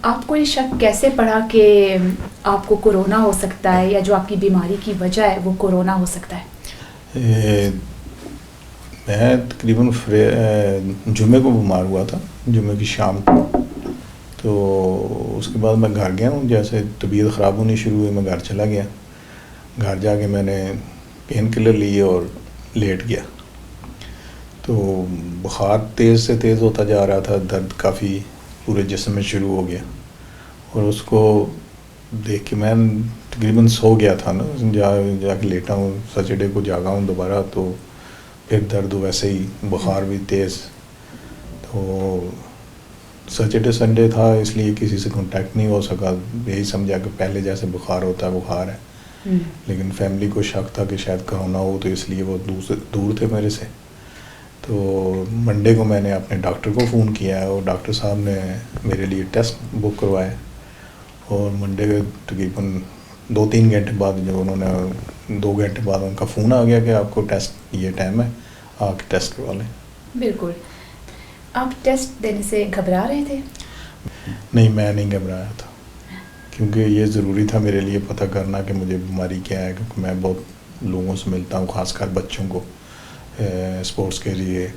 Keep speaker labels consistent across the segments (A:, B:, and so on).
A: آپ کو یہ شک کیسے پڑا کہ آپ کو کورونا ہو سکتا ہے یا جو آپ کی بیماری کی وجہ ہے وہ کورونا ہو سکتا ہے؟
B: میں تقریباً جمعے کو بیمار ہوا تھا، جمعے کی شام کو. تو اس کے بعد میں گھر گیا ہوں. جیسے طبیعت خراب ہونی شروع ہوئی میں گھر چلا گیا. گھر جا کے میں نے پین کلر لی اور لیٹ گیا. تو بخار تیز سے تیز ہوتا جا رہا تھا، درد کافی پورے جسم میں شروع ہو گیا. اور اس کو دیکھ کے میں تقریباً سو گیا تھا نا، جا کے لیٹا ہوں. سیٹرڈے کو جاگا ہوں دوبارہ، تو پھر درد ویسے ہی، بخار بھی تیز. تو سیٹرڈے سنڈے تھا، اس لیے کسی سے کانٹیکٹ نہیں ہو سکا. یہی سمجھا کہ پہلے جیسے بخار ہوتا ہے بخار ہے. لیکن فیملی کو شک تھا کہ شاید کرونا ہو، تو اس لیے وہ دور تھے میرے سے. تو منڈے کو میں نے اپنے ڈاکٹر کو فون کیا ہے، اور ڈاکٹر صاحب نے میرے لیے ٹیسٹ بک کروائے. اور منڈے کے تقریباً 2-3 گھنٹے بعد، جو انہوں نے 2 گھنٹے بعد ان کا فون آ گیا کہ آپ کو ٹیسٹ، یہ ٹائم ہے، آ کے ٹیسٹ کروا لیں.
A: بالکل. آپ ٹیسٹ دینے سے گھبرا رہے تھے؟
B: نہیں، میں نہیں گھبرایا تھا، کیونکہ یہ ضروری تھا میرے لیے پتہ کرنا کہ مجھے بیماری کیا ہے. کیونکہ میں بہت لوگوں سے ملتا ہوں، خاص کر بچوں کو اسپورٹس کے لیے.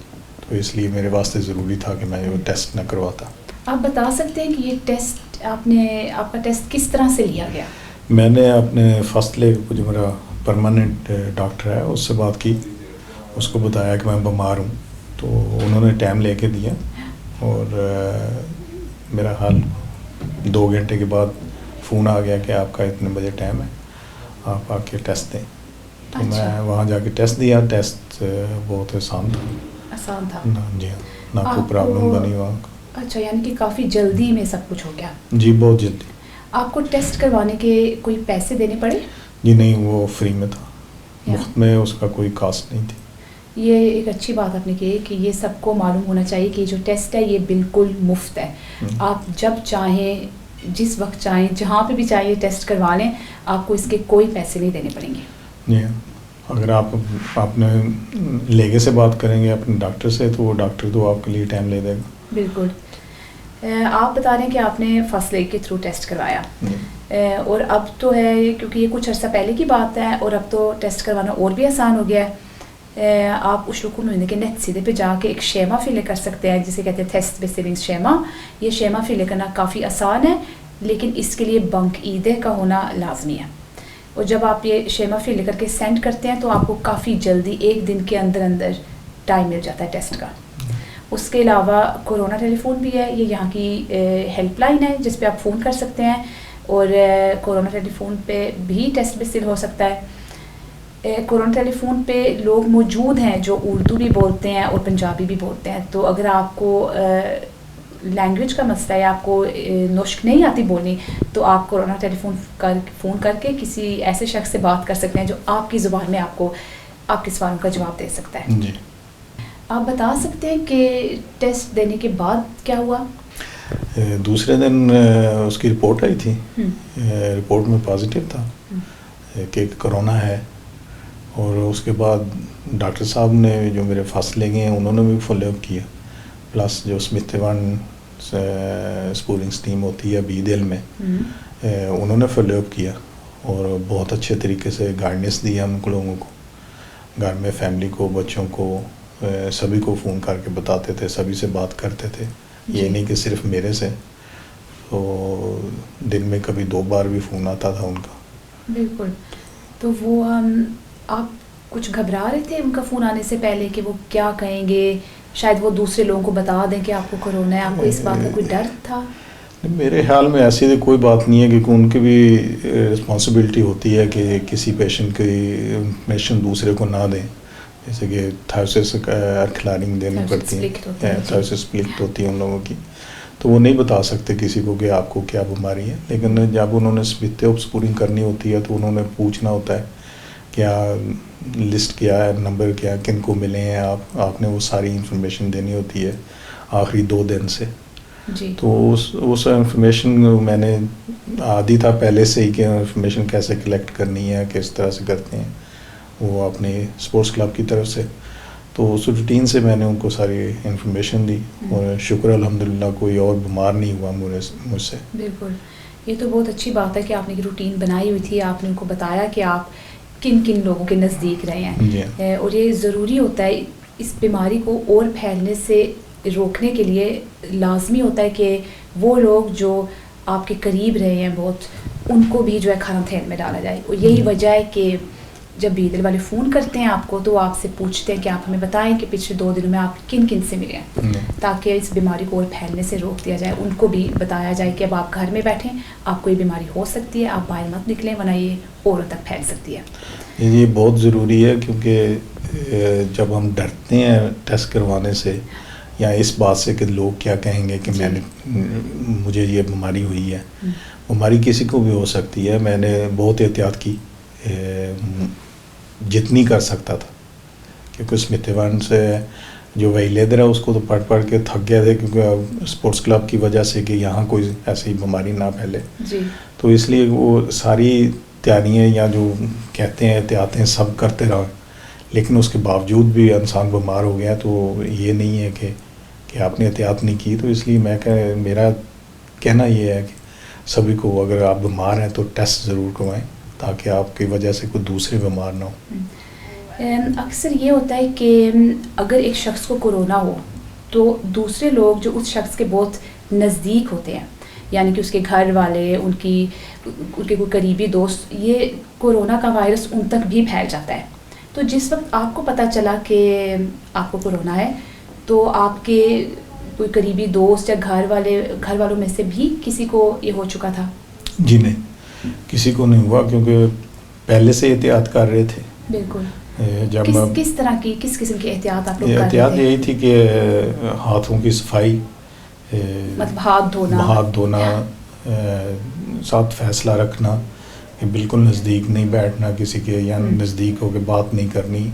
B: تو اس لیے میرے واسطے ضروری تھا کہ میں یہ ٹیسٹ نہ کرواتا.
A: آپ بتا سکتے ہیں کہ یہ ٹیسٹ آپ کا ٹیسٹ کس طرح سے لیا گیا؟
B: میں نے اپنے فرسٹ لے کو، جو میرا پرماننٹ ڈاکٹر ہے، اس سے بات کی. اس کو بتایا کہ میں بیمار ہوں. تو انہوں نے ٹائم لے کے دیا، اور میرا حال 2 گھنٹے کے بعد فون آ گیا کہ آپ کا اتنے بجے ٹائم ہے، آپ آ کے ٹیسٹ دیں. تو میں وہاں جا کے ٹیسٹ دیا. ٹیسٹ بہت آسان تھا. جی ہاں، نہ کوئی پرابلم بنی وہاں.
A: اچھا، یعنی کہ کافی جلدی میں سب کچھ ہو گیا؟
B: جی، بہت جلدی.
A: آپ کو ٹیسٹ کروانے کے کوئی پیسے دینے پڑے؟
B: جی نہیں، وہ فری میں تھا، مفت میں، اس کا کوئی کاسٹ نہیں تھی.
A: یہ ایک اچھی بات آپ نے کی کہ یہ سب کو معلوم ہونا چاہیے کہ جو ٹیسٹ ہے یہ بالکل مفت ہے. آپ جب چاہیں، جس وقت چاہیں، جہاں پہ بھی چاہیے ٹیسٹ کروا لیں. آپ کو اس کے کوئی پیسے نہیں دینے پڑیں گے.
B: جی، اگر آپ اپنے لیگے سے بات کریں گے اپنے ڈاکٹر سے، تو وہ ڈاکٹر تو آپ کے لیے ٹائم لے دے گا.
A: بالکل. آپ بتا رہے ہیں کہ آپ نے فرسٹ لیگ کے تھرو ٹیسٹ کروایا، اور اب تو ہے، کیونکہ یہ کچھ عرصہ پہلے کی بات ہے، اور اب تو ٹیسٹ کروانا اور بھی آسان ہو گیا ہے. آپ اشرق المؤمنین کے نیٹ سیدھے پہ جا کے ایک شیما فل کر سکتے ہیں، جسے کہتے ہیں ٹیسٹ بیسیونگز شیما. یہ شیما فل کرنا کافی آسان ہے، لیکن اس کے لیے بنک عیدے کا ہونا لازمی ہے. اور جب آپ یہ شیما فل کر کے سینڈ کرتے ہیں تو آپ کو کافی جلدی 1 دن کے اندر ٹائم مل جاتا ہے ٹیسٹ کا. اس کے علاوہ کورونا ٹیلی فون بھی ہے. یہ یہاں کی ہیلپ لائن ہے جس پہ آپ فون کر سکتے ہیں، اور کورونا ٹیلی فون پہ بھی ٹیسٹ بیسل ہو سکتا ہے. کورونا ٹیلی فون پہ لوگ موجود ہیں جو اردو بھی بولتے ہیں اور پنجابی بھی بولتے ہیں. تو اگر آپ کو لینگویج کا مسئلہ ہے، آپ کو نشق نہیں آتی بولنی، تو آپ کورونا ٹیلی فون کر کے کسی ایسے شخص سے بات کر سکتے ہیں جو آپ کی زبان میں آپ کو آپ کے سوالوں کا جواب دے سکتا ہے.
B: جی.
A: آپ بتا سکتے ہیں کہ ٹیسٹ دینے کے بعد کیا ہوا؟
B: دوسرے دن اس کی رپورٹ آئی تھی. رپورٹ میں پازیٹیو تھا کہ کرونا ہے. اور اس کے بعد ڈاکٹر صاحب نے، جو میرے فرسٹ لے گئے ہیں، انہوں نے بھی فالو اپ کیا. پلس جو سمتھ ایونڈ اسپورنگس ٹیم ہوتی ہے بی دل میں، انہوں نے فالو اپ کیا، اور بہت اچھے طریقے سے گائیڈنس دی ہم لوگوں کو. گھر میں فیملی کو، بچوں کو، سبھی کو فون کر کے بتاتے تھے، سبھی سے بات کرتے تھے. یہ نہیں کہ صرف میرے سے. تو دن میں کبھی 2 بار بھی فون آتا تھا ان کا.
A: بالکل. تو وہ آپ کچھ گھبرا رہے تھے ان کا فون آنے سے پہلے کہ وہ کیا کہیں گے؟ شاید وہ دوسرے لوگوں کو بتا دیں کہ آپ کو کرونا ہے. آپ کو اس بات کا کوئی ڈر تھا؟
B: میرے خیال میں ایسی کوئی بات نہیں ہے، کیونکہ ان کی بھی رسپانسبلٹی ہوتی ہے کہ کسی پیشنٹ کی انفارمیشن دوسرے کو نہ دیں. جیسے کہ تھائروسس کلارنگ دینی پڑتی ہے، تھائروسس پلکٹ ہوتی ہے ان لوگوں کی. تو وہ نہیں بتا سکتے کسی کو کہ آپ کو کیا بیماری ہے. لیکن جب انہوں نے سمتھ اسپورنگ کرنی ہوتی ہے تو انہوں نے پوچھنا ہوتا ہے کیا لسٹ کیا ہے، نمبر کیا، کن کو ملے ہیں آپ نے وہ ساری انفارمیشن دینی ہوتی ہے آخری 2 دن سے.
A: جی.
B: تو اس انفارمیشن میں نے عادی تھا پہلے سے ہی کہ انفارمیشن کیسے کلیکٹ کرنی ہے، کس طرح سے کرتے ہیں وہ اپنے اسپورٹس کلب کی طرف سے. تو اس روٹین سے میں نے ان کو ساری انفارمیشن دی اور شکر الحمدللہ کوئی اور بیمار نہیں ہوا مجھ سے.
A: بالکل, یہ تو بہت اچھی بات ہے کہ آپ نے روٹین بنائی ہوئی تھی, آپ نے ان کو بتایا کہ آپ کن کن لوگوں کے نزدیک رہے ہیں, اور یہ ضروری ہوتا ہے اس بیماری کو اور پھیلنے سے روکنے کے لیے. لازمی ہوتا ہے کہ وہ لوگ جو آپ کے قریب رہے ہیں بہت, ان کو بھی جو ہے قرنطین میں ڈالا جائے. اور یہی وجہ ہے کہ جب بیدل والے فون کرتے ہیں آپ کو تو آپ سے پوچھتے ہیں کہ آپ ہمیں بتائیں کہ پچھلے 2 دنوں میں آپ کن کن سے ملے ہیں, تاکہ اس بیماری کو اور پھیلنے سے روک دیا جائے. ان کو بھی بتایا جائے کہ اب آپ گھر میں بیٹھیں, آپ کو یہ بیماری ہو سکتی ہے, آپ باہر مت نکلیں ورنہ یہ اوروں تک پھیل سکتی ہے.
B: یہ بہت ضروری ہے, کیونکہ جب ہم ڈرتے ہیں ٹیسٹ کروانے سے یا اس بات سے کہ لوگ کیا کہیں گے کہ میں نے مجھے یہ بیماری ہوئی ہے. بیماری کسی کو بھی ہو سکتی ہے. میں نے بہت احتیاط کی جتنی کر سکتا تھا, کیونکہ اسمتھ ایونٹ سے جو ویلیدر ہے اس کو تو پڑھ کے تھک گیا تھے, کیونکہ اسپورٹس کلب کی وجہ سے کہ یہاں کوئی ایسی بیماری نہ پھیلے. تو اس لیے وہ ساری تیاریاں یا جو کہتے ہیں احتیاطیں سب کرتے رہے, لیکن اس کے باوجود بھی انسان بیمار ہو گیا. تو یہ نہیں ہے کہ آپ نے احتیاط نہیں کی. تو اس لیے میرا کہنا یہ ہے کہ سبھی کو اگر آپ بیمار ہیں تو ٹیسٹ ضرور کروائیں, تاکہ آپ کی وجہ سے کوئی دوسرے بیمار نہ ہو.
A: اکثر یہ ہوتا ہے کہ اگر ایک شخص کو کورونا ہو تو دوسرے لوگ جو اس شخص کے بہت نزدیک ہوتے ہیں, یعنی کہ اس کے گھر والے, ان کے کوئی قریبی دوست, یہ کورونا کا وائرس ان تک بھی پھیل جاتا ہے. تو جس وقت آپ کو پتہ چلا کہ آپ کو کورونا ہے تو آپ کے کوئی قریبی دوست یا گھر والوں میں سے بھی کسی کو یہ ہو چکا تھا؟
B: جی نہیں, کسی کو نہیں ہوا, کیونکہ پہلے سے احتیاط کر رہے تھے.
A: بالکل.
B: جب
A: کس طرح کی کس قسم کی احتیاط آپ لوگ کر رہے تھے؟
B: احتیاط یہی تھی کہ ہاتھوں کی صفائی,
A: مطلب ہاتھ دھونا,
B: ساتھ فیصلہ رکھنا کہ بالکل نزدیک نہیں بیٹھنا کسی کے, یا نزدیک ہو کے بات نہیں کرنی,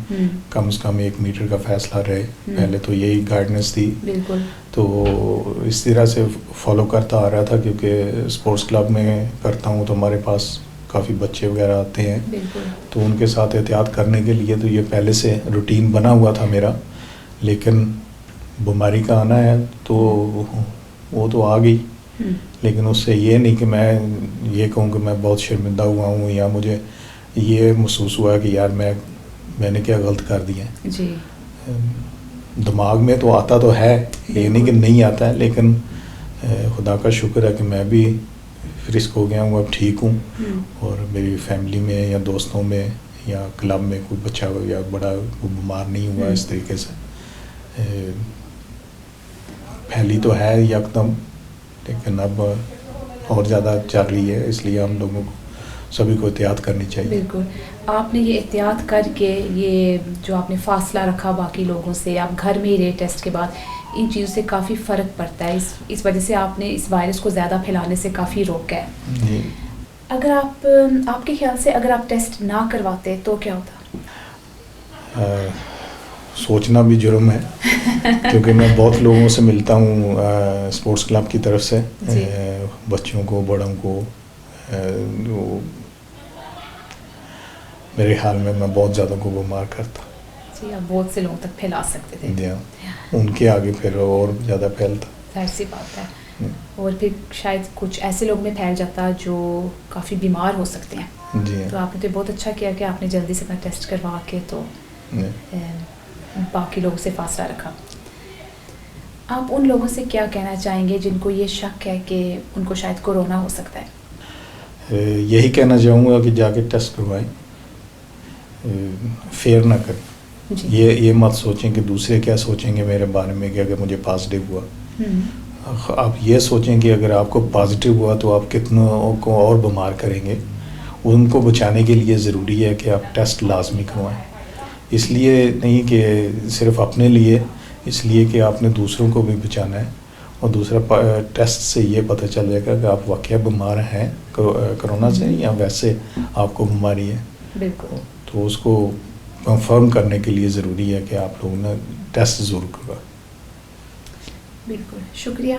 B: کم از کم 1 میٹر کا فاصلہ رہے. پہلے تو یہی گائیڈنس تھی.
A: بالکل.
B: تو اس طرح سے فالو کرتا آ رہا تھا, کیونکہ اسپورٹس کلب میں کرتا ہوں تو ہمارے پاس کافی بچے وغیرہ آتے ہیں.
A: بالکل.
B: تو ان کے ساتھ احتیاط کرنے کے لیے تو یہ پہلے سے روٹین بنا ہوا تھا میرا. لیکن بیماری کا آنا ہے تو وہ تو آ گئی, لیکن اس سے یہ نہیں کہ میں یہ کہوں کہ میں بہت شرمندہ ہوا ہوں یا مجھے یہ محسوس ہوا کہ یار میں نے کیا غلط کر دیا ہے.
A: جی.
B: دماغ میں تو آتا تو ہے, یہ نہیں کہ نہیں آتا ہے, لیکن خدا کا شکر ہے کہ میں بھی فرسک ہو گیا ہوں, اب ٹھیک ہوں. اور میری فیملی میں یا دوستوں میں یا کلب میں کوئی بچہ یا بڑا کوئی بیمار نہیں ہوا اس طریقے سے. پھیلی تو ہے یکدم, لیکن اب اور زیادہ چل رہی ہے, اس لیے ہم لوگوں کو سبھی کو احتیاط کرنی چاہیے.
A: بالکل. آپ نے یہ احتیاط کر کے یہ جو آپ نے فاصلہ رکھا باقی لوگوں سے, آپ گھر میں ہی رہے ٹیسٹ کے بعد, ان چیزوں سے کافی فرق پڑتا ہے. اس وجہ سے آپ نے اس وائرس کو زیادہ پھیلانے سے کافی روکا ہے.
B: جی.
A: اگر آپ کے خیال سے اگر آپ ٹیسٹ نہ کرواتے تو کیا ہوتا؟
B: سوچنا بھی جرم ہے, کیونکہ میں بہت لوگوں سے ملتا ہوں اسپورٹس کلب کی طرف سے, بچوں کو, بڑوں کو. میرے خیال میں بہت زیادہ کو بیمار کرتا.
A: جی, آپ بہت سے لوگوں تک پھیلا سکتے تھے.
B: جی, ان کے آگے پھر اور زیادہ پھیلتا.
A: ظاہر سی بات ہے. اور پھر شاید کچھ ایسے لوگ میں پھیل جاتا جو کافی بیمار ہو سکتے ہیں.
B: جی.
A: تو آپ نے تو بہت اچھا کیا کہ آپ نے جلدی سے اپنا ٹیسٹ کروا کے تو باقی لوگوں سے فاصلہ رکھا. آپ ان لوگوں سے کیا کہنا چاہیں گے جن کو یہ شک ہے کہ ان کو شاید کورونا ہو سکتا ہے؟
B: یہی کہنا چاہوں گا کہ جا کے ٹیسٹ کروائیں, فیئر نہ کریں.
A: جی.
B: یہ مت سوچیں کہ دوسرے کیا سوچیں گے میرے بارے میں کہ اگر مجھے پازیٹیو ہوا. آپ یہ سوچیں کہ اگر آپ کو پازیٹیو ہوا تو آپ کتنوں کو اور بیمار کریں گے. ان کو بچانے کے لیے ضروری ہے کہ آپ ٹیسٹ لازمی کروائیں. اس لیے نہیں کہ صرف اپنے لیے, اس لیے کہ آپ نے دوسروں کو بھی بچانا ہے. اور دوسرا ٹیسٹ سے یہ پتہ چل جائے گا کہ آپ واقعہ بیمار ہیں کرونا سے یا ویسے آپ کو بیماری ہے.
A: بالکل.
B: تو اس کو کنفرم کرنے کے لیے ضروری ہے کہ آپ لوگوں نے ٹیسٹ ضرور کروا.
A: بالکل. شکریہ.